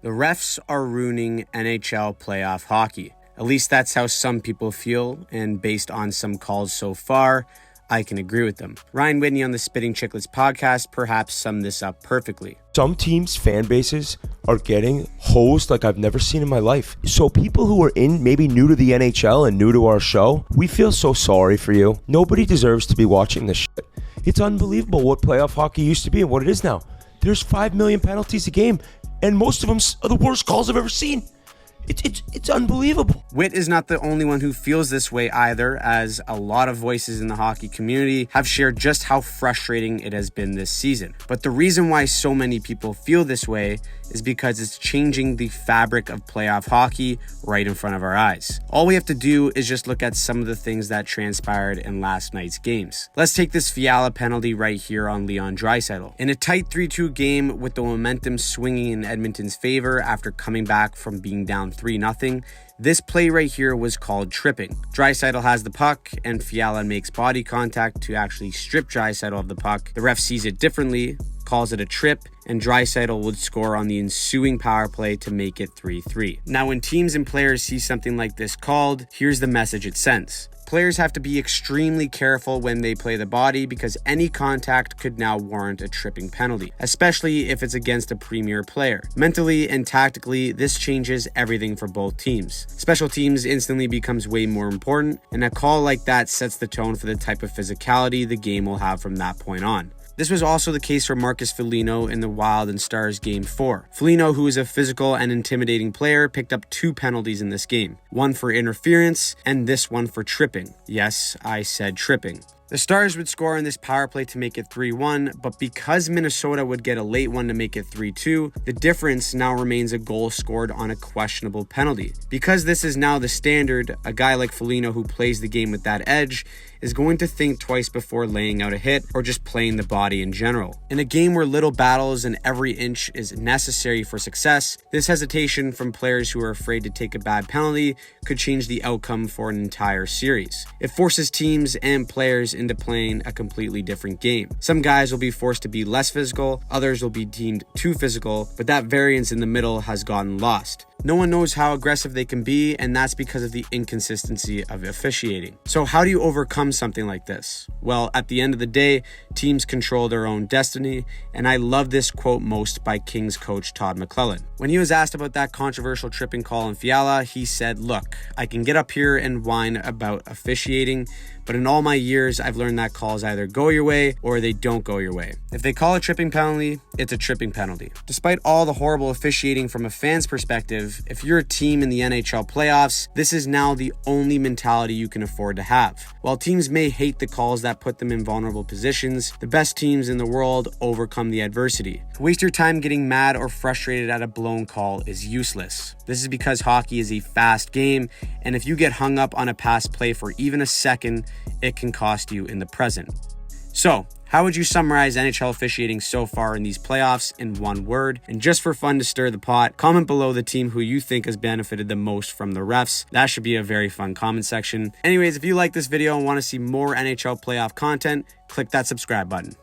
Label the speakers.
Speaker 1: The refs are ruining NHL playoff hockey. At least that's how some people feel, and based on some calls so far, I can agree with them. Ryan Whitney on the Spitting Chicklets podcast perhaps summed this up perfectly.
Speaker 2: Some teams' fan bases are getting hosed like I've never seen in my life. So people who are maybe new to the NHL and new to our show, we feel so sorry for you. Nobody deserves to be watching this shit. It's unbelievable what playoff hockey used to be and what it is now. There's 5 million penalties a game, and most of them are the worst calls I've ever seen. It's unbelievable.
Speaker 1: Whit is not the only one who feels this way either, as a lot of voices in the hockey community have shared just how frustrating it has been this season. But the reason why so many people feel this way is because it's changing the fabric of playoff hockey right in front of our eyes. All we have to do is just look at some of the things that transpired in last night's games. Let's take this Fiala penalty right here on Leon Draisaitl. In a tight 3-2 game with the momentum swinging in Edmonton's favor after coming back from being down 3-0, this play right here was called tripping. Draisaitl has the puck and Fiala makes body contact to actually strip Draisaitl of the puck. The ref sees it differently, calls it a trip, and Draisaitl would score on the ensuing power play to make it 3-3. Now, when teams and players see something like this called, here's the message it sends. Players have to be extremely careful when they play the body because any contact could now warrant a tripping penalty, especially if it's against a premier player. Mentally and tactically, this changes everything for both teams. Special teams instantly becomes way more important, and a call like that sets the tone for the type of physicality the game will have from that point on. This was also the case for Marcus Foligno in the Wild and Stars Game 4. Foligno, who is a physical and intimidating player, picked up 2 penalties in this game. One for interference, and this one for tripping. Yes, I said tripping. The Stars would score on this power play to make it 3-1, but because Minnesota would get a late one to make it 3-2, the difference now remains a goal scored on a questionable penalty. Because this is now the standard, a guy like Foligno who plays the game with that edge is going to think twice before laying out a hit or just playing the body in general. In a game where little battles and every inch is necessary for success, this hesitation from players who are afraid to take a bad penalty could change the outcome for an entire series. It forces teams and players into playing a completely different game. Some guys will be forced to be less physical, others will be deemed too physical, but that variance in the middle has gotten lost. No one knows how aggressive they can be, and that's because of the inconsistency of officiating. So how do you overcome something like this? Well, at the end of the day, teams control their own destiny, and I love this quote most by Kings coach Todd McClellan. When he was asked about that controversial tripping call in Fiala, he said, "Look, I can get up here and whine about officiating, but in all my years, I've learned that calls either go your way or they don't go your way. If they call a tripping penalty, it's a tripping penalty." Despite all the horrible officiating from a fan's perspective, if you're a team in the NHL playoffs, this is now the only mentality you can afford to have. While teams may hate the calls that put them in vulnerable positions, the best teams in the world overcome the adversity. To waste your time getting mad or frustrated at a blown call is useless. This is because hockey is a fast game, and if you get hung up on a pass play for even a second, it can cost you in the present. So, how would you summarize NHL officiating so far in these playoffs in one word? And just for fun to stir the pot, comment below the team who you think has benefited the most from the refs. That should be a very fun comment section. Anyways, if you like this video and want to see more NHL playoff content, click that subscribe button.